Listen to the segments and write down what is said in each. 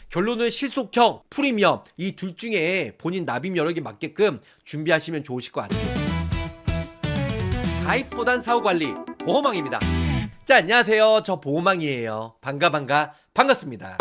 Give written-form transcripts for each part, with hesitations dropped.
결론은 실속형, 프리미엄 이 둘 중에 본인 납입 여력에 맞게끔 준비하시면 좋으실 것 같아요. 가입보단 사후관리 보호망입니다. 자, 안녕하세요. 저 보호망이에요. 반갑습니다.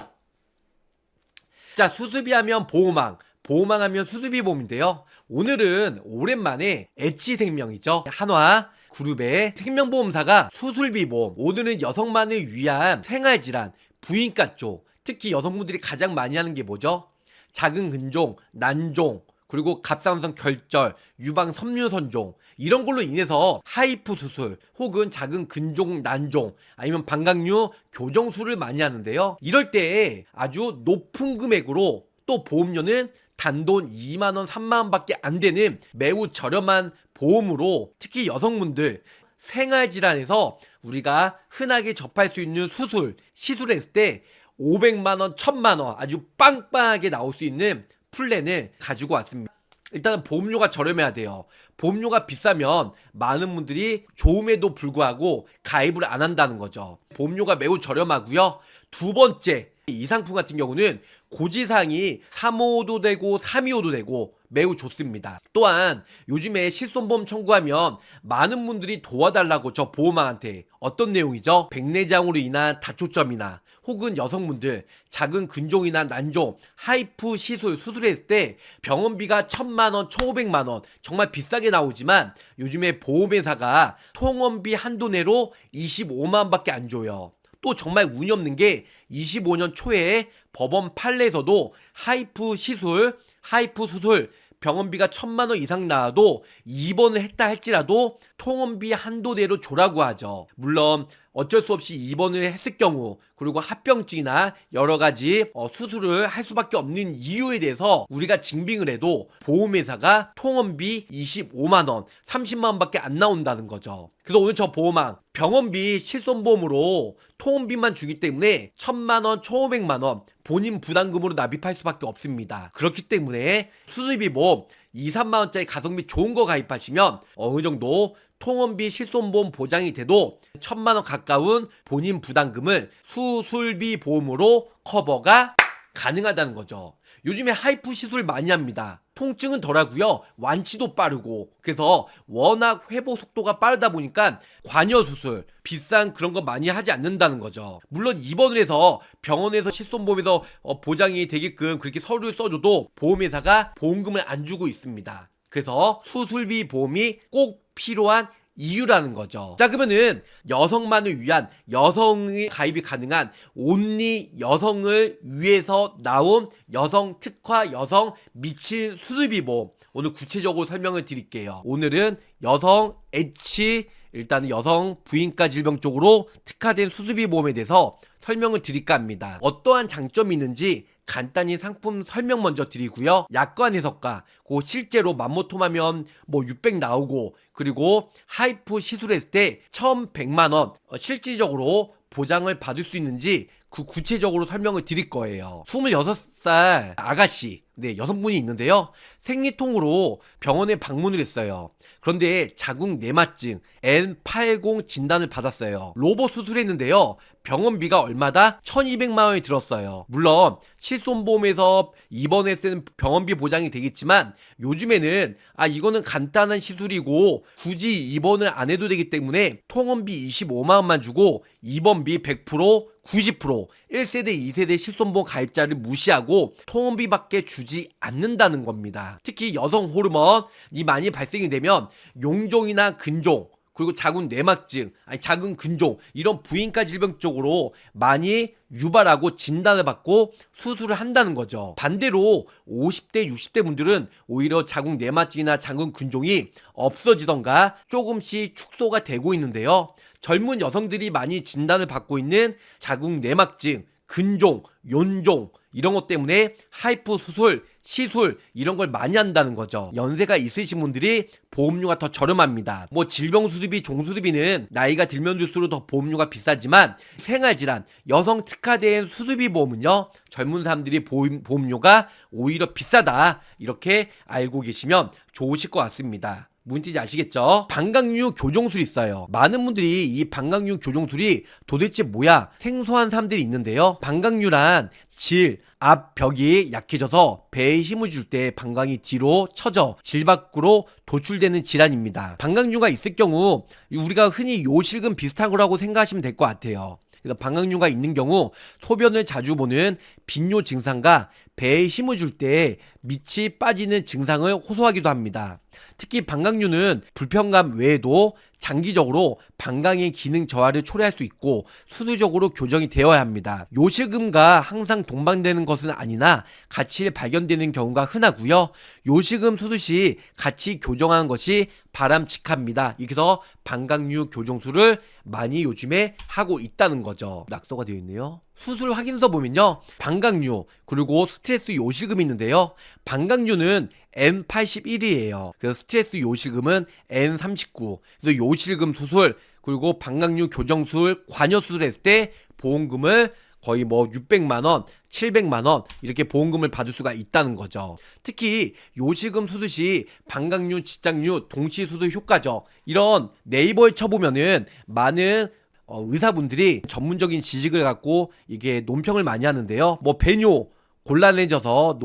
자, 수수비 하면 보호망, 보호망 하면 수수비 보험인데요. 오늘은 오랜만에 엣지생명이죠. 한화 그룹의 생명보험사가 수술비 보험, 오늘은 여성만을 위한 생활질환, 부인과 쪽, 특히 여성분들이 가장 많이 하는 게 뭐죠? 작은 근종, 난종, 그리고 갑상선 결절, 유방 섬유선종 이런 걸로 인해서 하이프 수술 혹은 작은 근종, 난종 아니면 방광류 교정술을 많이 하는데요. 이럴 때 아주 높은 금액으로 또 보험료는 단돈 2만원, 3만원 밖에 안 되는 매우 저렴한 보험으로 특히 여성분들 생활질환에서 우리가 흔하게 접할 수 있는 수술, 시술했을 때 500만원, 1000만원 아주 빵빵하게 나올 수 있는 플랜을 가지고 왔습니다. 일단은 보험료가 저렴해야 돼요. 보험료가 비싸면 많은 분들이 좋음에도 불구하고 가입을 안 한다는 거죠. 보험료가 매우 저렴하고요. 두 번째, 이 상품 같은 경우는 고지사항이 3호도 되고 325도 되고 매우 좋습니다. 또한 요즘에 실손보험 청구하면 많은 분들이 도와달라고 저 보호망한테 어떤 내용이죠? 백내장으로 인한 다초점이나 혹은 여성분들 작은 근종이나 난종, 하이프 시술 수술했을 때 병원비가 1000만원, 1500만원 정말 비싸게 나오지만 요즘에 보험회사가 통원비 한도 내로 25만원 밖에 안 줘요. 또 정말 운이 없는 게 25년 초에 법원 판례에서도 하이프 시술, 하이프 수술 병원비가 1000만원 이상 나와도 입원을 했다 할지라도 통원비 한도 내로 줘라고 하죠. 물론 어쩔 수 없이 입원을 했을 경우 그리고 합병증이나 여러가지 수술을 할 수밖에 없는 이유에 대해서 우리가 증빙을 해도 보험회사가 통원비 25만원, 30만원 밖에 안 나온다는 거죠. 그래서 오늘 저 보험왕 병원비 실손보험으로 통원비만 주기 때문에 1000만원, 1500만원 본인 부담금으로 납입할 수밖에 없습니다. 그렇기 때문에 수술비 보험 2, 3만원짜리 가성비 좋은 거 가입하시면 어느 정도 통원비 실손보험 보장이 돼도 1000만원 가까운 본인 부담금을 수술비 보험으로 커버가 가능하다는 거죠. 요즘에 하이프 시술 많이 합니다. 통증은 덜하고요. 완치도 빠르고 그래서 워낙 회복 속도가 빠르다 보니까 관여 수술 비싼 그런 거 많이 하지 않는다는 거죠. 물론 입원을 해서 병원에서 실손보험에서 보장이 되게끔 그렇게 서류를 써줘도 보험회사가 보험금을 안 주고 있습니다. 그래서 수술비 보험이 꼭 필요한 이유라는 거죠. 자, 그러면은 여성만을 위한 여성의 가입이 가능한 온리 여성을 위해서 나온 여성 특화 여성 미친 수술비 보험 오늘 구체적으로 설명을 드릴게요. 오늘은 여성 엣지 일단은 여성 부인과 질병 쪽으로 특화된 수술비 보험에 대해서 설명을 드릴까 합니다. 어떠한 장점이 있는지 간단히 상품 설명 먼저 드리고요. 약관 해석과 실제로 맘모톰하면 600 나오고 그리고 하이프 시술했을 때 1100만원 실질적으로 보장을 받을 수 있는지 그 구체적으로 설명을 드릴 거예요. 26살 아가씨 여성분이 있는데요. 생리통으로 병원에 방문을 했어요. 그런데 자궁 내막증 N80 진단을 받았어요. 로봇 수술했는데요. 병원비가 얼마다? 1200만원이 들었어요. 물론 실손보험에서 입원했을 때는 병원비 보장이 되겠지만 요즘에는 이거는 간단한 시술이고 굳이 입원을 안 해도 되기 때문에 통원비 25만원만 주고 입원비 100%, 90% 1세대, 2세대 실손보험 가입자를 무시하고 통원비밖에 주지 않는다는 겁니다. 특히 여성 호르몬이 많이 발생이 되면 용종이나 근종 그리고 작은 내막증, 작은 근종 이런 부인과 질병 쪽으로 많이 유발하고 진단을 받고 수술을 한다는 거죠. 반대로 50대, 60대 분들은 오히려 자궁 내막증이나 작은 근종이 없어지던가 조금씩 축소가 되고 있는데요. 젊은 여성들이 많이 진단을 받고 있는 자궁 내막증, 근종, 연종 이런 것 때문에 하이프 수술, 시술 이런 걸 많이 한다는 거죠. 연세가 있으신 분들이 보험료가 더 저렴합니다. 질병 수술비, 종수술비는 나이가 들면 들수록 더 보험료가 비싸지만 생활질환, 여성 특화된 수술비 보험은요 젊은 사람들이 보험료가 오히려 비싸다 이렇게 알고 계시면 좋으실 것 같습니다. 뭔지 아시겠죠? 방광류 교정술이 있어요. 많은 분들이 이 방광류 교정술이 도대체 뭐야 생소한 사람들이 있는데요. 방광류란 질, 앞 벽이 약해져서 배에 힘을 줄 때 방광이 뒤로 처져 질 밖으로 도출되는 질환입니다. 방광류가 있을 경우 우리가 흔히 요실금 비슷한 거라고 생각하시면 될 것 같아요. 그래서 방광류가 있는 경우 소변을 자주 보는 빈뇨 증상과 배에 힘을 줄 때 밑이 빠지는 증상을 호소하기도 합니다. 특히 방광류는 불편감 외에도 장기적으로 방광의 기능 저하를 초래할 수 있고 수두적으로 교정이 되어야 합니다. 요실금과 항상 동반되는 것은 아니나 같이 발견되는 경우가 흔하고요. 요실금 수술 시 같이 교정하는 것이 바람직합니다. 그래서 방광류 교정술을 많이 요즘에 하고 있다는 거죠. 낙서가 되어 있네요. 수술 확인서 보면요. 방광류 그리고 스트레스 요실금이 있는데요. 방광류는 N81이에요. 그래서 스트레스 요실금은 N39. 그래서 요실금 수술 그리고 방광류 교정술 관여수술 했을 때 보험금을 거의 600만원, 700만원 이렇게 보험금을 받을 수가 있다는 거죠. 특히 요실금 수술 시 방광류, 직장류 동시 수술 효과죠. 이런 네이버에 쳐보면은 많은 의사분들이 전문적인 지식을 갖고 이게 논평을 많이 하는데요. 배뇨 곤란해져서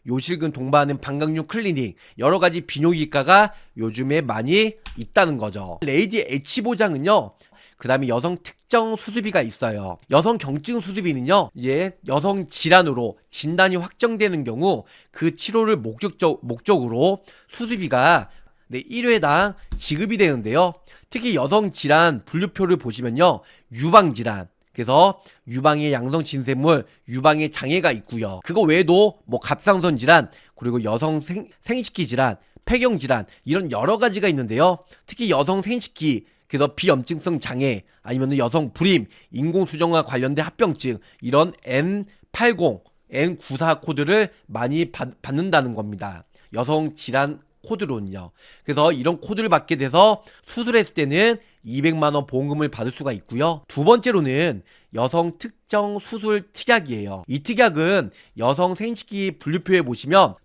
요실금 동반하는 방광류 클리닉 여러가지 비뇨기과가 요즘에 많이 있다는 거죠. 레이디 H보장은요, 그 다음에 여성 특정 수술비가 있어요. 여성 경증 수술비는요, 이제 여성 질환으로 진단이 확정되는 경우 그 치료를 목적으로 수술비가 1회당 지급이 되는데요. 특히 여성 질환 분류표를 보시면요, 유방질환, 그래서 유방의 양성 진세물, 유방의 장애가 있고요. 그거 외에도 갑상선 질환, 그리고 여성 생식기 질환, 폐경 질환 이런 여러 가지가 있는데요. 특히 여성 생식기, 그래서 비염증성 장애, 아니면 여성 불임, 인공수정과 관련된 합병증 이런 N80, N94 코드를 많이 받는다는 겁니다. 여성 질환 코드로는요. 그래서 이런 코드를 받게 돼서 수술했을 때는 200만원 보험금을 받을 수가 있고요. 두 번째로는 여성 특정 수술 특약이에요. 이 특약은 여성 생식기 분류표에 보시면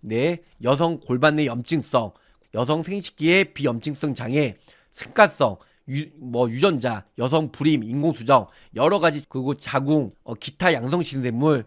여성 골반 내 염증성, 여성 생식기의 비염증성 장애, 승가성, 유전자, 여성 불임, 인공수정 여러가지, 그리고 자궁, 기타 양성신생물,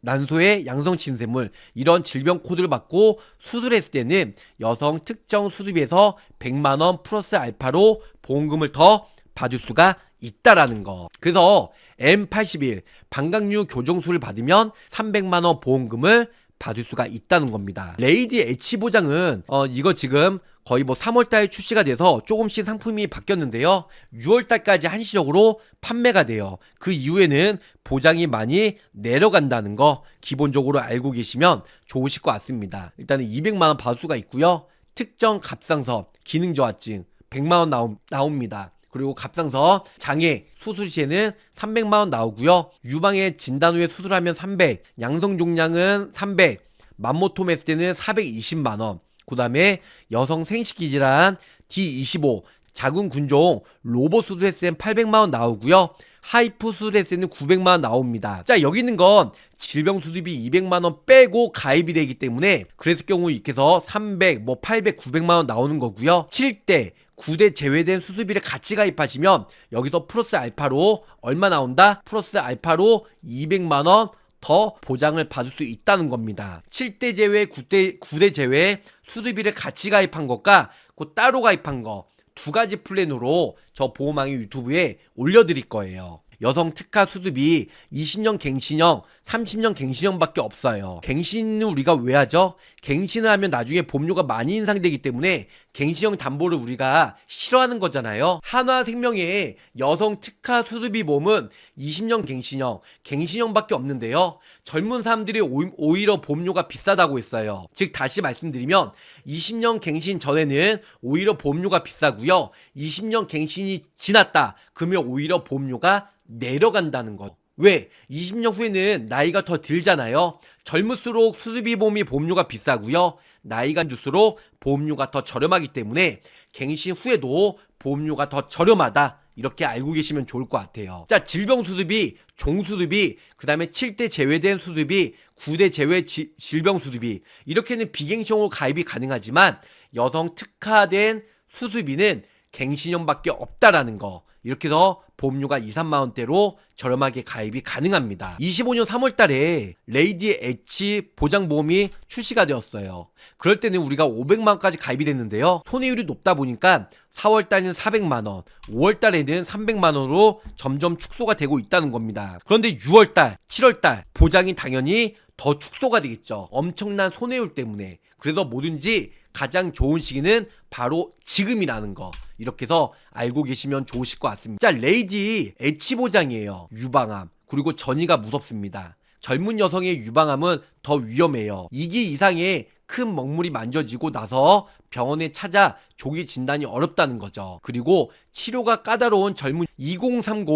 난소의 양성신생물 이런 질병 코드를 받고 수술했을 때는 여성 특정 수술비에서 100만원 플러스 알파로 보험금을 더 받을 수가 있다라는 거. 그래서 M81 방광류 교정술을 받으면 300만원 보험금을 받을 수가 있다는 겁니다. 레이디 H 보장은 이거 지금 거의 3월달에 출시가 돼서 조금씩 상품이 바뀌었는데요. 6월달까지 한시적으로 판매가 돼요. 그 이후에는 보장이 많이 내려간다는 거 기본적으로 알고 계시면 좋으실 것 같습니다. 일단은 200만원 받을 수가 있고요. 특정 갑상선 기능저하증 100만원 나옵니다. 그리고 갑상선 장애 수술 시에는 300만원 나오고요. 유방의 진단 후에 수술하면 300, 양성종양은 300, 맘모톰 했을 때는 420만원. 그 다음에 여성 생식기 질환 D25 자궁근종 로봇 수술했을 때는 800만원 나오고요. 하이프 수술했을 때는 900만원 나옵니다. 자, 여기 있는 건 질병 수술비 200만원 빼고 가입이 되기 때문에 그랬을 경우 이렇게 해서 300, 800, 900만원 나오는 거고요. 7대 9대 제외된 수술비를 같이 가입하시면 여기서 플러스 알파로 얼마 나온다? 플러스 알파로 200만원 더 보장을 받을 수 있다는 겁니다. 7대 제외, 9대 제외 수술비를 같이 가입한 것과 그 따로 가입한 거 두 가지 플랜으로 저 보호망이 유튜브에 올려드릴 거예요. 여성 특화 수술비 20년 갱신형, 30년 갱신형밖에 없어요. 갱신은 우리가 왜 하죠? 갱신을 하면 나중에 보험료가 많이 인상되기 때문에 갱신형 담보를 우리가 싫어하는 거잖아요. 한화생명의 여성 특화 수술비 보험은 20년 갱신형밖에 없는데요. 젊은 사람들이 오히려 보험료가 비싸다고 했어요. 즉 다시 말씀드리면 20년 갱신 전에는 오히려 보험료가 비싸고요. 20년 갱신이 지났다. 그러면 오히려 보험료가 내려간다는 거. 왜? 20년 후에는 나이가 더 들잖아요. 젊을수록 수술비 보험이 보험료가 비싸고요. 나이가 들수록 보험료가 더 저렴하기 때문에 갱신 후에도 보험료가 더 저렴하다. 이렇게 알고 계시면 좋을 것 같아요. 자, 질병 수술비, 종수술비, 그 다음에 7대 제외된 수술비, 9대 제외 질병 수술비, 이렇게는 비갱신형으로 가입이 가능하지만 여성 특화된 수술비는 갱신형밖에 없다라는 거, 이렇게 해서 보험료가 2, 3만원대로 저렴하게 가입이 가능합니다. 25년 3월달에 레이디 H 보장보험이 출시가 되었어요. 그럴 때는 우리가 500만원까지 가입이 됐는데요, 손해율이 높다 보니까 4월달에는 400만원, 5월달에는 300만원으로 점점 축소가 되고 있다는 겁니다. 그런데 6월달, 7월달 보장이 당연히 더 축소가 되겠죠. 엄청난 손해율 때문에. 그래서 뭐든지 가장 좋은 시기는 바로 지금이라는 거, 이렇게 해서 알고 계시면 좋으실 것 같습니다. 자, 레이디 H 보장이에요. 유방암, 그리고 전이가 무섭습니다. 젊은 여성의 유방암은 더 위험해요. 2기 이상의 큰 먹물이 만져지고 나서 병원에 찾아 조기 진단이 어렵다는 거죠. 그리고 치료가 까다로운 젊은 2030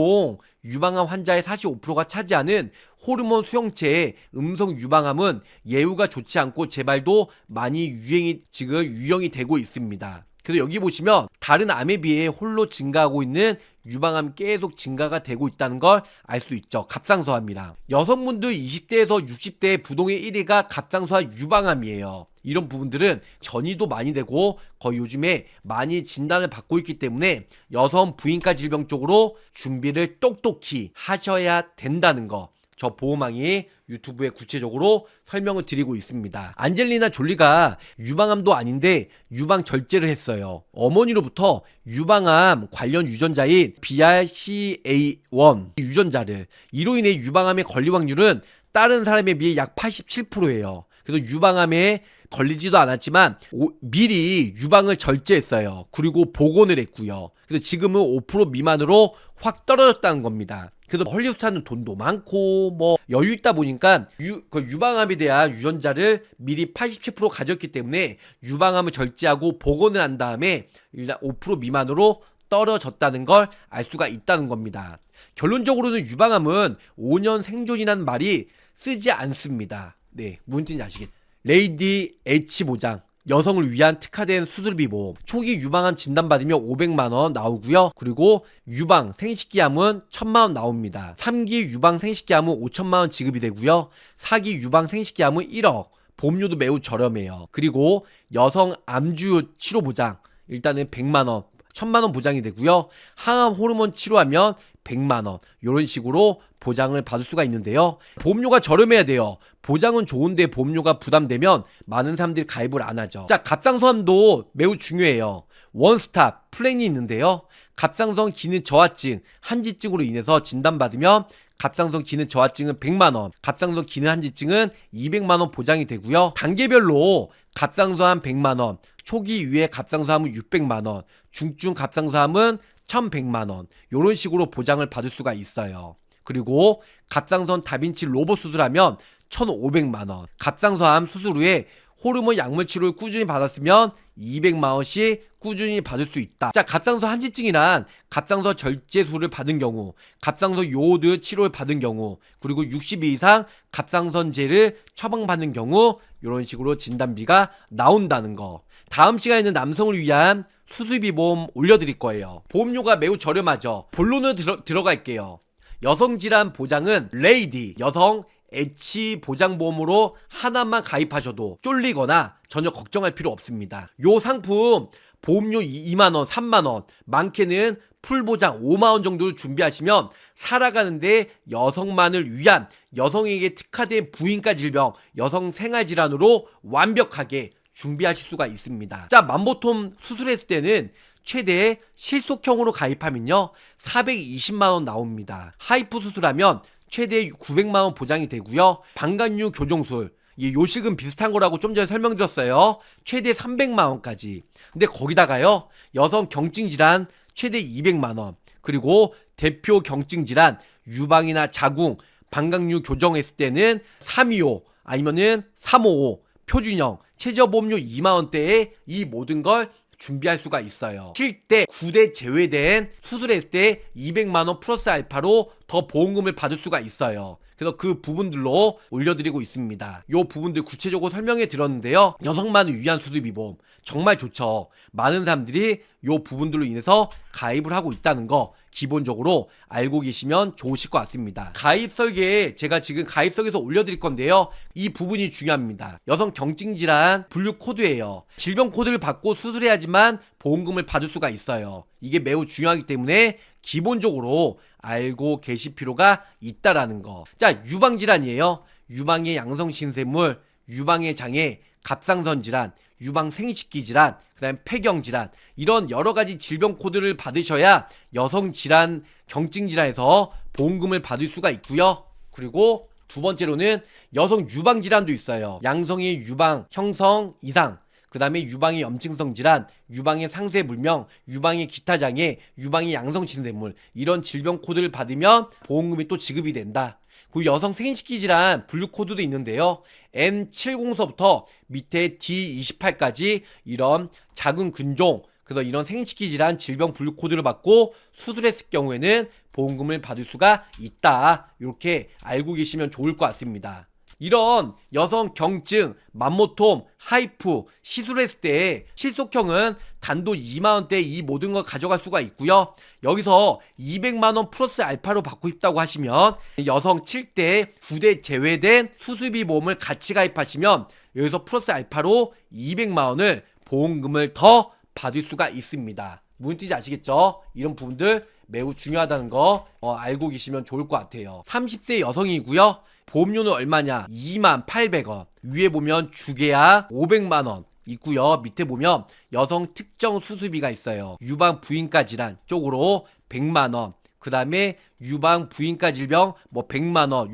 유방암 환자의 45%가 차지하는 호르몬 수용체의 음성 유방암은 예후가 좋지 않고 재발도 많이 유형이 되고 있습니다. 그래서 여기 보시면 다른 암에 비해 홀로 증가하고 있는 유방암 계속 증가가 되고 있다는 걸 알 수 있죠. 갑상선암이랑. 여성분들 20대에서 60대의 부동의 1위가 갑상선 유방암이에요. 이런 부분들은 전이도 많이 되고 거의 요즘에 많이 진단을 받고 있기 때문에 여성 부인과 질병 쪽으로 준비를 똑똑히 하셔야 된다는 거, 저 보호망이 유튜브에 구체적으로 설명을 드리고 있습니다. 안젤리나 졸리가 유방암도 아닌데 유방 절제를 했어요. 어머니로부터 유방암 관련 유전자인 BRCA1 유전자를, 이로 인해 유방암에 걸릴 확률은 다른 사람에 비해 약 87%예요. 그래서 유방암에 걸리지도 않았지만 미리 유방을 절제했어요. 그리고 복원을 했고요. 그래서 지금은 5% 미만으로 확 떨어졌다는 겁니다. 그래서 헐리우드하는 돈도 많고 뭐 여유 있다 보니까 유방암에 대한 유전자를 미리 87% 가졌기 때문에 유방암을 절제하고 복원을 한 다음에 일단 5% 미만으로 떨어졌다는 걸 알 수가 있다는 겁니다. 결론적으로는 유방암은 5년 생존이라는 말이 쓰지 않습니다. 네, 무슨 뜻인지 아시겠죠? 레이디 H 보장, 여성을 위한 특화된 수술비 보험. 초기 유방암 진단받으면 500만원 나오고요. 그리고 유방 생식기암은 1000만원 나옵니다. 3기 유방 생식기암은 5천만원 지급이 되고요. 4기 유방 생식기암은 1억. 보험료도 매우 저렴해요. 그리고 여성 암주 치료 보장, 일단은 100만원, 1000만원 보장이 되고요. 항암 호르몬 치료하면 100만원, 이런 식으로 보장을 받을 수가 있는데요. 보험료가 저렴해야 돼요. 보장은 좋은데 보험료가 부담되면 많은 사람들이 가입을 안 하죠. 자, 갑상선도 매우 중요해요. 원스톱 플랜이 있는데요. 갑상선 기능 저하증, 한지증으로 인해서 진단받으면 갑상선 기능 저하증은 100만원, 갑상선 기능 한지증은 200만원 보장이 되고요. 단계별로 갑상선암 100만원, 초기 유해 갑상선암은 600만원, 중증 갑상선암은 1100만원, 이런 식으로 보장을 받을 수가 있어요. 그리고 갑상선 다빈치 로봇 수술하면 1500만원, 갑상선암 수술 후에 호르몬 약물 치료를 꾸준히 받았으면 200만원씩 꾸준히 받을 수 있다. 자, 갑상선 한지증이란 갑상선 절제술을 받은 경우, 갑상선 요오드 치료를 받은 경우, 그리고 60일 이상 갑상선제를 처방받는 경우, 이런 식으로 진단비가 나온다는 거. 다음 시간에는 남성을 위한 수술비 보험 올려드릴 거예요. 보험료가 매우 저렴하죠. 본론으로 들어갈게요. 여성질환 보장은 레이디 여성 H 보장보험으로 하나만 가입하셔도 쫄리거나 전혀 걱정할 필요 없습니다. 요 상품 보험료 2만원, 3만원, 많게는 풀보장 5만원 정도를 준비하시면 살아가는데 여성만을 위한, 여성에게 특화된 부인과 질병, 여성 생활질환으로 완벽하게 준비하실 수가 있습니다. 자, 만보통 수술했을 때는 최대 실속형으로 가입하면요 420만원 나옵니다. 하이프 수술하면 최대 900만원 보장이 되고요. 방광류 교정술, 요식은 비슷한 거라고 좀 전에 설명드렸어요. 최대 300만원까지. 근데 거기다가요 여성 경증질환 최대 200만원, 그리고 대표 경증질환 유방이나 자궁, 방광류 교정했을 때는 325 아니면은 355 표준형 최저보험료 2만원대에 이 모든 걸 준비할 수가 있어요. 7대 9대 제외된 수술했을 때 200만원 플러스 알파로 더 보험금을 받을 수가 있어요. 그래서 그 부분들로 올려드리고 있습니다. 요 부분들 구체적으로 설명해 드렸는데요. 여성만을 위한 수술비 보험 정말 좋죠. 많은 사람들이 요 부분들로 인해서 가입을 하고 있다는 거 기본적으로 알고 계시면 좋으실 것 같습니다. 가입 설계에 제가 지금 가입 설계서 올려드릴 건데요. 이 부분이 중요합니다. 여성 경증 질환 분류 코드예요. 질병 코드를 받고 수술해야지만 보험금을 받을 수가 있어요. 이게 매우 중요하기 때문에 기본적으로 알고 계실 필요가 있다라는 거. 자, 유방 질환이에요. 유방의 양성 신생물, 유방의 장애, 갑상선 질환, 유방 생식기 질환, 그 다음에 폐경 질환, 이런 여러가지 질병 코드를 받으셔야 여성 질환, 경증 질환에서 보험금을 받을 수가 있고요. 그리고 두 번째로는 여성 유방 질환도 있어요. 양성의 유방 형성 이상, 그 다음에 유방의 염증성 질환, 유방의 상세 불명, 유방의 기타 장애, 유방의 양성 신생물, 이런 질병 코드를 받으면 보험금이 또 지급이 된다. 그 여성 생식기 질환 분류 코드도 있는데요. N70서부터 밑에 D28까지 이런 작은 근종, 그래서 이런 생식기 질환 질병 분류 코드를 받고 수술했을 경우에는 보험금을 받을 수가 있다. 이렇게 알고 계시면 좋을 것 같습니다. 이런 여성 경증, 만모톰, 하이프, 시술했을 때 실속형은 단돈 2만원대 이 모든 걸 가져갈 수가 있고요. 여기서 200만원 플러스 알파로 받고 싶다고 하시면 여성 7대 9대 제외된 수술비 보험을 같이 가입하시면 여기서 플러스 알파로 200만원을 보험금을 더 받을 수가 있습니다. 무슨 뜻인지 아시겠죠? 이런 부분들 매우 중요하다는 거 알고 계시면 좋을 것 같아요. 30세 여성이고요. 보험료는 얼마냐? 28,800원. 위에 보면 주계약 500만원 있고요. 밑에 보면 여성 특정 수술비가 있어요. 유방 부인과 질환 쪽으로 100만원. 그 다음에 유방 부인과 질병 100만원.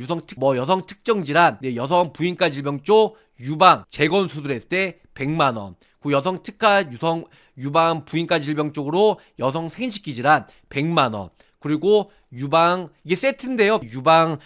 여성 특정 질환, 여성 부인과 질병 쪽 유방 재건 수술했을 때 100만원. 그 여성 특화 유방 부인과 질병 쪽으로 여성 생식기 질환 100만원. 그리고 유방, 이게 세트인데요. 유방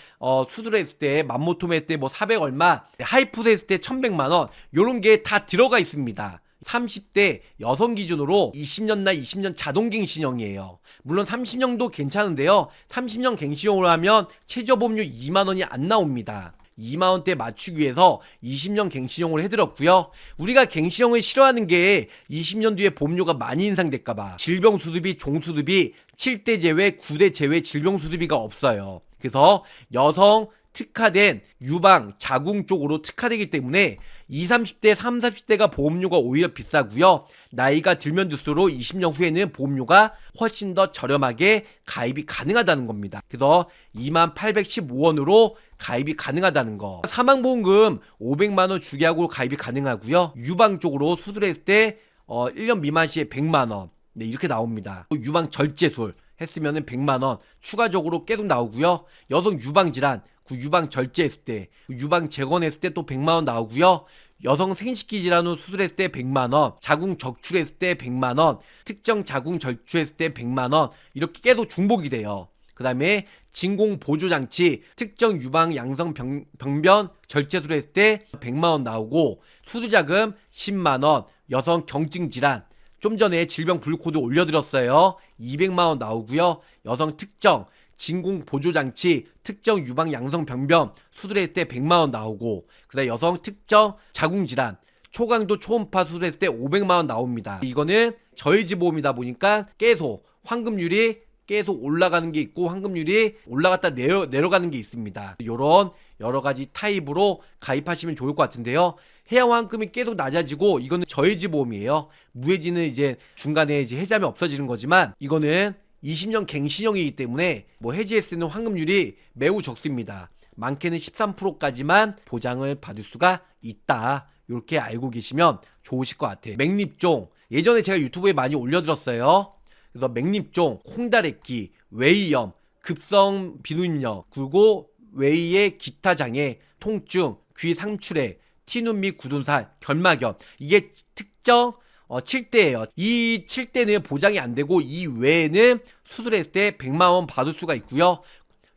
수술했을 때 맘모톰 했을 때 400 얼마, 하이푸드 했을 때 1100만원, 요런 게 다 들어가 있습니다. 30대 여성 기준으로 20년나 20년 자동갱신형이에요. 물론 30년도 괜찮은데요. 30년 갱신형으로 하면 최저보험료 2만원이 안 나옵니다. 2만원대 맞추기 위해서 20년 갱신형을 해드렸고요. 우리가 갱신형을 싫어하는 게 20년 뒤에 보험료가 많이 인상될까봐. 질병수술비, 종수술비 7대 제외, 9대 제외 질병수술비가 없어요. 그래서 여성 특화된 유방, 자궁 쪽으로 특화되기 때문에 20, 30대, 30, 40대가 보험료가 오히려 비싸고요. 나이가 들면 들수록 20년 후에는 보험료가 훨씬 더 저렴하게 가입이 가능하다는 겁니다. 그래서 28,815원으로 가입이 가능하다는 거. 사망보험금 500만원 주계약으로 가입이 가능하고요. 유방 쪽으로 수술했을 때 1년 미만 시에 100만원. 네, 이렇게 나옵니다. 유방 절제술 했으면은 100만원 추가적으로 계속 나오고요. 여성 유방 질환, 그 유방 절제했을 때, 유방 재건했을 때 또 100만원 나오고요. 여성 생식기 질환으로 수술했을 때 100만원, 자궁 적출했을 때 100만원, 특정 자궁 절출했을 때 100만원, 이렇게 계속 중복이 돼요. 그 다음에 진공보조장치, 특정 유방 양성 병변 절제술 했을 때 100만원 나오고, 수술자금 10만원, 여성 경증 질환, 좀 전에 질병 분류 코드 올려드렸어요. 200만원 나오고요. 여성 특정 진공보조장치, 특정 유방 양성 병변 수술했을 때 100만원 나오고, 그 다음에 여성 특정 자궁질환, 초강도 초음파 수술했을 때 500만원 나옵니다. 이거는 저해지보험이다 보니까 계속 환급률이 계속 올라가는 게 있고, 환급률이 올라갔다 내려가는 게 있습니다. 요런 여러가지 타입으로 가입하시면 좋을 것 같은데요. 해약 환급이 계속 낮아지고, 이거는 저해지 보험이에요. 무해지는 이제 중간에 이제 해지하면 없어지는 거지만, 이거는 20년 갱신형이기 때문에 해지했을 때는 환급률이 매우 적습니다. 많게는 13%까지만 보장을 받을 수가 있다. 이렇게 알고 계시면 좋으실 것 같아요. 맥립종, 예전에 제가 유튜브에 많이 올려드렸어요. 그래서 맥립종, 콩다래끼, 웨이염, 급성 비누인력, 그리고 웨이의 기타 장애, 통증, 귀 상출해, 티눈 및 굳은살, 결막염, 이게 특정 7대예요. 이 7대는 보장이 안 되고, 이 외에는 수술했을 때 100만원 받을 수가 있고요.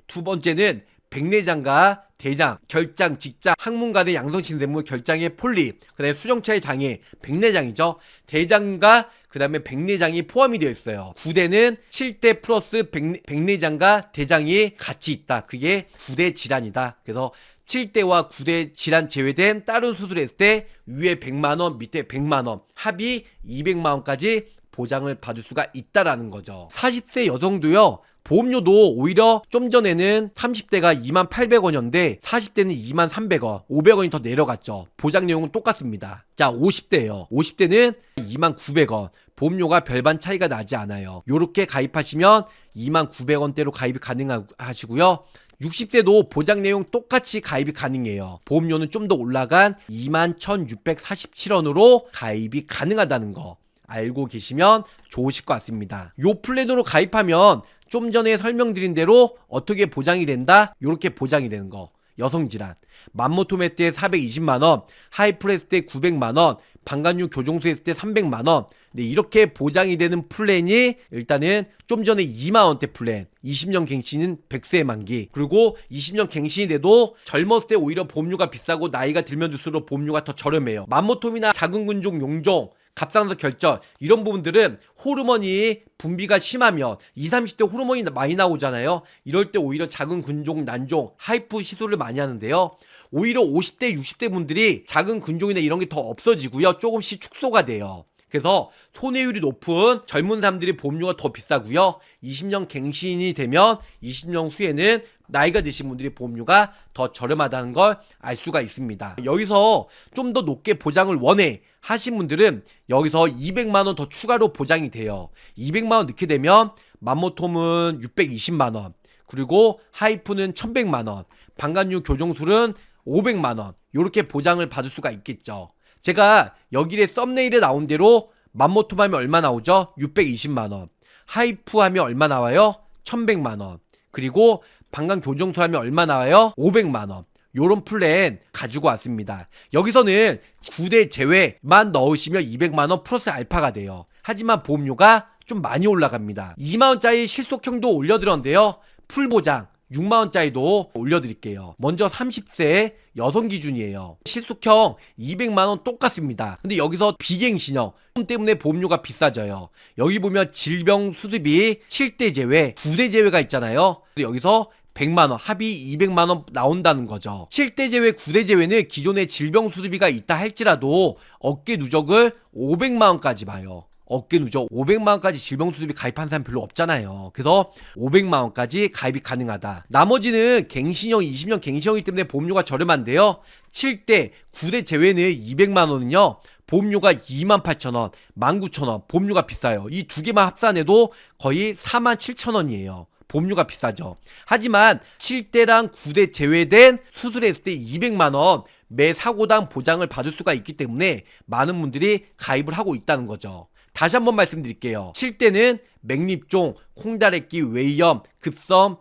두 번째는 백내장과 대장, 결장, 직장, 항문 간의 양성신생물, 결장의 폴립, 그 다음에 수정차의 장애, 백내장이죠. 대장과 그 다음에 백내장이 포함이 되어 있어요. 9대는 7대 플러스 백내장과 대장이 같이 있다. 그게 9대 질환이다. 그래서 7대와 9대 질환 제외된 다른 수술을 했을 때 위에 100만원, 밑에 100만원, 합이 200만원까지 보장을 받을 수가 있다라는 거죠. 40세 여성도요, 보험료도 오히려 좀 전에는 30대가 28,000원이었는데 40대는 23,300원, 500원이 더 내려갔죠. 보장 내용은 똑같습니다. 자, 50대예요. 50대는 29,000원. 보험료가 별반 차이가 나지 않아요. 요렇게 가입하시면 29,000원대로 가입이 가능하시고요. 60대도 보장 내용 똑같이 가입이 가능해요. 보험료는 좀 더 올라간 21,647원으로 가입이 가능하다는 거 알고 계시면 좋으실 것 같습니다. 요 플랜으로 가입하면 좀 전에 설명드린 대로 어떻게 보장이 된다? 요렇게 보장이 되는 거. 여성질환 맘모톰 했을 때 420만원, 하이플 했을 때 900만원, 방간류 교정소 했을 때 300만원. 네, 이렇게 보장이 되는 플랜이 일단은 좀 전에 2만원대 플랜, 20년 갱신은 100세 만기, 그리고 20년 갱신이 돼도 젊었을 때 오히려 보험료가 비싸고 나이가 들면 들수록 보험료가 더 저렴해요. 맘모톰이나 작은 근종 용종, 갑상선 결절 이런 부분들은 호르몬이 분비가 심하면 20, 30대 호르몬이 많이 나오잖아요. 이럴 때 오히려 작은 근종, 난종, 하이프 시술을 많이 하는데요. 오히려 50대, 60대 분들이 작은 근종이나 이런 게 더 없어지고요. 조금씩 축소가 돼요. 그래서 손해율이 높은 젊은 사람들이 보험료가 더 비싸고요. 20년 갱신이 되면 20년 후에는 나이가 드신 분들이 보험료가 더 저렴하다는 걸 알 수가 있습니다. 여기서 좀 더 높게 보장을 원해 하신 분들은 여기서 200만원 더 추가로 보장이 돼요. 200만원 넣게 되면 맘모톰은 620만원, 그리고 하이프는 1100만원, 방간류 교정술은 500만원 요렇게 보장을 받을 수가 있겠죠. 제가 여기에 썸네일에 나온 대로 맘모톰 하면 얼마 나오죠? 620만원. 하이프 하면 얼마 나와요? 1100만원. 그리고 방광 교정술 하면 얼마 나와요? 500만원. 요런 플랜 가지고 왔습니다. 여기서는 9대 제외만 넣으시면 200만원 플러스 알파가 돼요. 하지만 보험료가 좀 많이 올라갑니다. 2만원짜리 실속형도 올려드렸는데요. 풀보장 6만원짜리도 올려드릴게요. 먼저 30세 여성 기준이에요. 실속형 200만원 똑같습니다. 근데 여기서 비갱신형 때문에 보험료가 비싸져요. 여기 보면 질병 수습이 7대 제외, 9대 제외가 있잖아요. 근데 여기서 100만원, 합의 200만원 나온다는 거죠. 7대 제외, 9대 제외는 기존에 질병 수술비가 있다 할지라도 어깨 누적을 500만원까지 봐요. 어깨 누적 500만원까지 질병 수술비 가입한 사람 별로 없잖아요. 그래서 500만원까지 가입이 가능하다. 나머지는 갱신형, 20년 갱신형이기 때문에 보험료가 저렴한데요. 7대, 9대 제외는 200만원은요. 보험료가 28,000원, 19,000원, 보험료가 비싸요. 이 두 개만 합산해도 거의 47,000원이에요. 보험료가 비싸죠. 하지만 7대랑 9대 제외된 수술했을 때 200만원 매 사고당 보장을 받을 수가 있기 때문에 많은 분들이 가입을 하고 있다는 거죠. 다시 한번 말씀드릴게요. 7대는 맥립종, 콩다래끼, 외이염, 급성,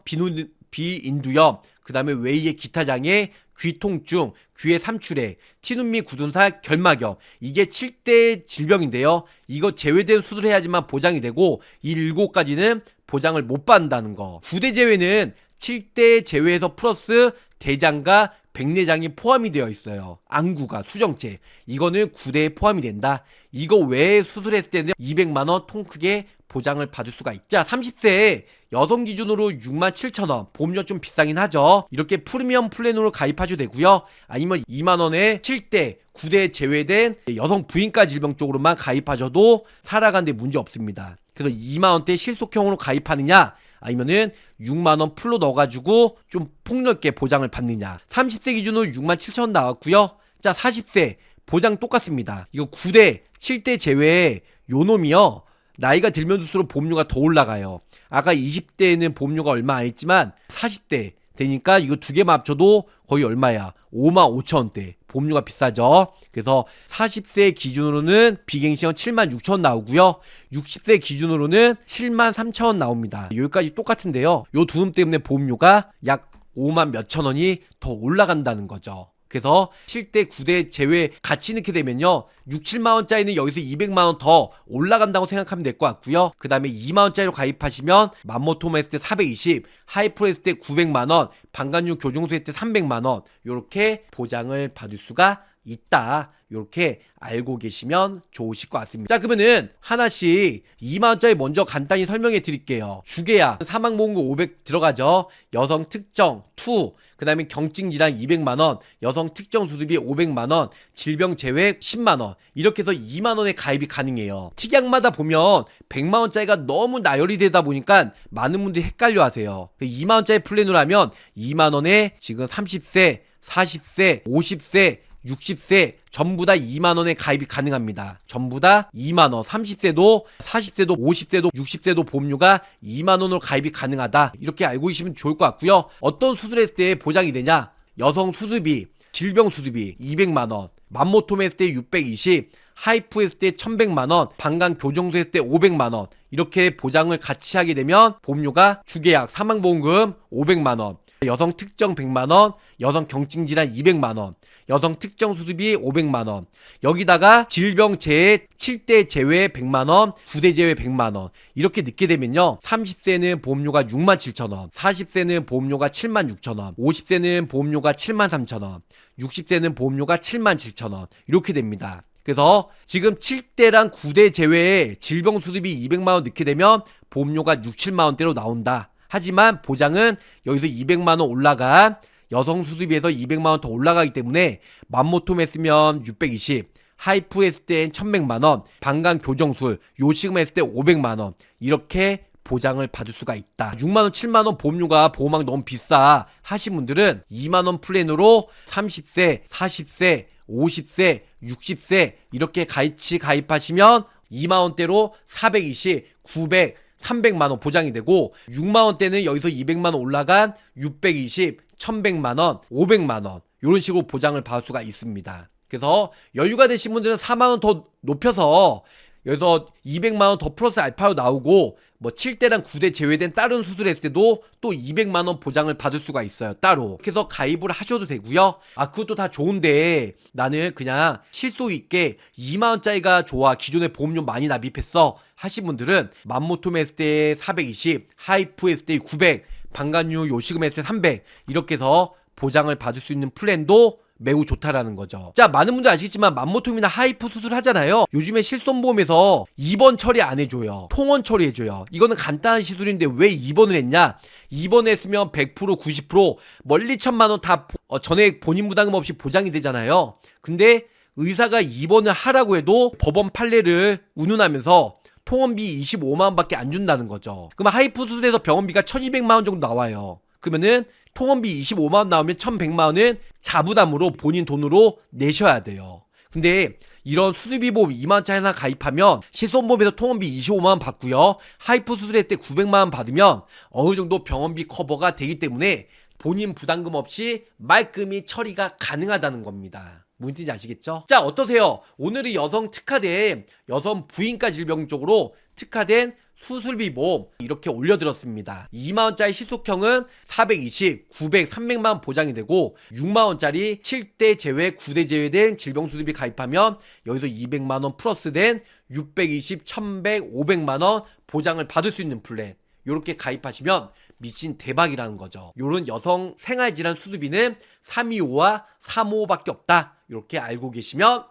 비인두염, 그 다음에 외이의 기타 장애, 귀통증, 귀의 삼출해, 티눈 및 굳은살, 결막염, 이게 7대 질병인데요. 이거 제외된 수술해야지만 보장이 되고 이 7가지는 보장을 못 받는다는 거. 9대 제외는 7대 제외에서 플러스 대장과 백내장이 포함이 되어 있어요. 안구가, 수정체. 이거는 9대에 포함이 된다. 이거 외에 수술했을 때는 200만원 통 크게 보장을 받을 수가 있죠. 30세 여성 기준으로 67,000원. 보험료 좀 비싸긴 하죠. 이렇게 프리미엄 플랜으로 가입하셔도 되고요. 아니면 2만원에 7대, 9대 제외된 여성 부인과 질병 쪽으로만 가입하셔도 살아가는데 문제 없습니다. 그래서 2만원대 실속형으로 가입하느냐, 아니면은 6만원 풀로 넣어가지고 좀 폭넓게 보장을 받느냐. 30세 기준으로 67,000원 나왔고요. 자, 40세 보장 똑같습니다. 이거 9대, 7대 제외에 요 놈이요, 나이가 들면 들수록 보험료가 더 올라가요. 아까 20대에는 보험료가 얼마 안 했지만 40대 되니까 이거 두 개만 합쳐도 거의 얼마야? 55,000원대. 보험료가 비싸죠. 그래서 40세 기준으로는 비갱신형 76,000원 나오고요. 60세 기준으로는 73,000원 나옵니다. 여기까지 똑같은데요. 요 두 놈 때문에 보험료가 약 5만 몇천 원이 더 올라간다는 거죠. 그래서 7대, 9대 제외 같이 넣게 되면요, 6, 7만원짜리는 여기서 200만원 더 올라간다고 생각하면 될 것 같고요. 그 다음에 2만원짜리로 가입하시면 맘모톰 했을 때 420, 하이프로 했을 때 900만원, 방간류 교정소 했을 때 300만원 요렇게 보장을 받을 수가 있다. 요렇게 알고 계시면 좋으실 것 같습니다. 자, 그러면은 하나씩 2만원짜리 먼저 간단히 설명해 드릴게요. 주계약 사망보험금 500 들어가죠. 여성 특정 2, 그 다음에 경증질환 200만원, 여성 특정 수술비 500만원, 질병 제외 10만원. 이렇게 해서 2만원에 가입이 가능해요. 특약마다 보면 100만원짜리가 너무 나열이 되다 보니까 많은 분들이 헷갈려 하세요. 2만원짜리 플랜으로 하면 2만원에 지금 30세 40세 50세 60세 전부 다 2만원에 가입이 가능합니다. 전부 다 2만원, 30세도 40세도 50세도 60세도 보험료가 2만원으로 가입이 가능하다, 이렇게 알고 계시면 좋을 것 같고요. 어떤 수술했을 때 보장이 되냐, 여성 수술비, 질병 수술비 200만원, 맘모톰 했을 때 620, 하이프 했을 때 1100만원, 방광 교정소 했을 때 500만원, 이렇게 보장을 같이 하게 되면 보험료가 주계약, 사망보험금 500만원, 여성 특정 100만원, 여성 경증질환 200만원, 여성 특정 수술비 500만원, 여기다가 질병 재해 7대 제외 100만원, 9대 제외 100만원, 이렇게 넣게 되면요 30세는 보험료가 67,000원, 40세는 보험료가 76,000원, 50세는 보험료가 73,000원, 60세는 보험료가 77,000원, 이렇게 됩니다. 그래서 지금 7대랑 9대 제외에 질병 수술비 200만원 넣게 되면 보험료가 6, 7만원대로 나온다. 하지만 보장은 여기서 200만원 올라간 여성 수술비에서 200만원 더 올라가기 때문에 맘모톰 했으면 620, 하이프 했을 땐 1100만원, 방광 교정술, 요식음 했을 때 500만원, 이렇게 보장을 받을 수가 있다. 6만원 7만원 보험료가 보험왕 너무 비싸 하신 분들은 2만원 플랜으로 30세 40세 50세 60세 이렇게 같이 가입하시면 2만원대로 420, 900, 300만원 보장이 되고, 6만원대는 여기서 200만원 올라간 620, 1100만원, 500만원 이런 식으로 보장을 받을 수가 있습니다. 그래서 여유가 되신 분들은 4만원 더 높여서 여기서 200만원 더 플러스 알파로 나오고, 뭐 7대랑 9대 제외된 다른 수술했을 때도 또 200만원 보장을 받을 수가 있어요, 따로. 그래서 가입을 하셔도 되고요. 그것도 다 좋은데 나는 그냥 실속 있게 2만원짜리가 좋아, 기존에 보험료 많이 납입했어 하신 분들은 맘모톰 했을 때 420, 하이프 했을 때 900, 방광류 요식음 했을 때 300, 이렇게 해서 보장을 받을 수 있는 플랜도 매우 좋다라는 거죠. 자, 많은 분들 아시겠지만 맘모톰이나 하이프 수술 하잖아요. 요즘에 실손보험에서 입원 처리 안 해줘요. 통원 처리해줘요. 이거는 간단한 시술인데 왜 입원을 했냐? 입원했으면 100%, 90% 멀리 1000만원 다 전액 본인 부담금 없이 보장이 되잖아요. 근데 의사가 입원을 하라고 해도 법원 판례를 운운하면서 통원비 25만원 밖에 안 준다는 거죠. 그럼 하이프 수술에서 병원비가 1200만원 정도 나와요. 그러면은 통원비 25만원 나오면 1100만원은 자부담으로 본인 돈으로 내셔야 돼요. 근데 이런 수술비 보험 2만원짜리 하나 가입하면 실손보험에서 통원비 25만원 받고요, 하이프 수술할 때 900만원 받으면 어느 정도 병원비 커버가 되기 때문에 본인 부담금 없이 말끔히 처리가 가능하다는 겁니다. 무슨 뜻인지 아시겠죠? 자, 어떠세요? 오늘은 여성 특화된 여성 부인과 질병 쪽으로 특화된 수술비 보험 이렇게 올려드렸습니다. 2만원짜리 실속형은 420, 900, 300만원 보장이 되고, 6만원짜리 7대 제외 9대 제외된 질병 수술비 가입하면 여기서 200만원 플러스된 620, 1100, 500만원 보장을 받을 수 있는 플랜, 요렇게 가입하시면 미친 대박이라는 거죠. 요런 여성 생활질환 수술비는 325와 355밖에 없다, 이렇게 알고 계시면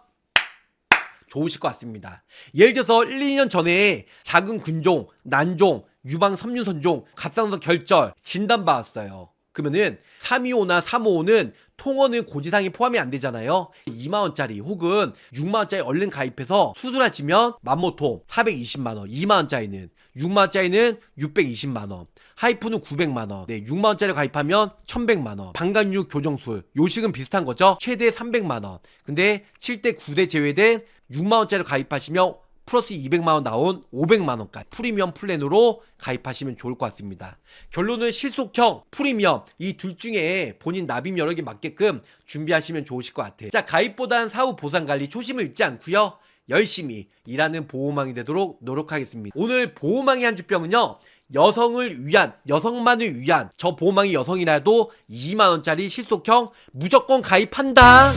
좋으실 것 같습니다. 예를 들어서 1, 2년 전에 작은 근종, 난종, 유방 섬유선종, 갑상선 결절 진단받았어요. 그러면은 325나 355는 통원은 고지사항에 포함이 안 되잖아요. 2만원짜리 혹은 6만원짜리 얼른 가입해서 수술하시면 맘모톰 420만원, 2만원짜리는 6만원짜리는 620만원, 하이프는 900만원, 6만원짜리 가입하면 1100만원, 방광류 교정술, 요식은 비슷한 거죠. 최대 300만원. 근데 7대 9대 제외된 6만원짜리 가입하시면 플러스 200만원 나온 500만원까지 프리미엄 플랜으로 가입하시면 좋을 것 같습니다. 결론은 실속형, 프리미엄 이 둘 중에 본인 납입 여력에 맞게끔 준비하시면 좋으실 것 같아요. 자, 가입보단 사후 보상관리 초심을 잃지 않고요, 열심히 일하는 보호망이 되도록 노력하겠습니다. 오늘 보호망의 한 주병은요, 여성을 위한, 여성만을 위한, 저 보호망이 여성이라도 2만원짜리 실속형 무조건 가입한다.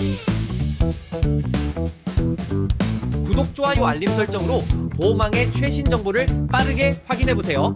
구독, 좋아요, 알림 설정으로 보호망의 최신 정보를 빠르게 확인해보세요.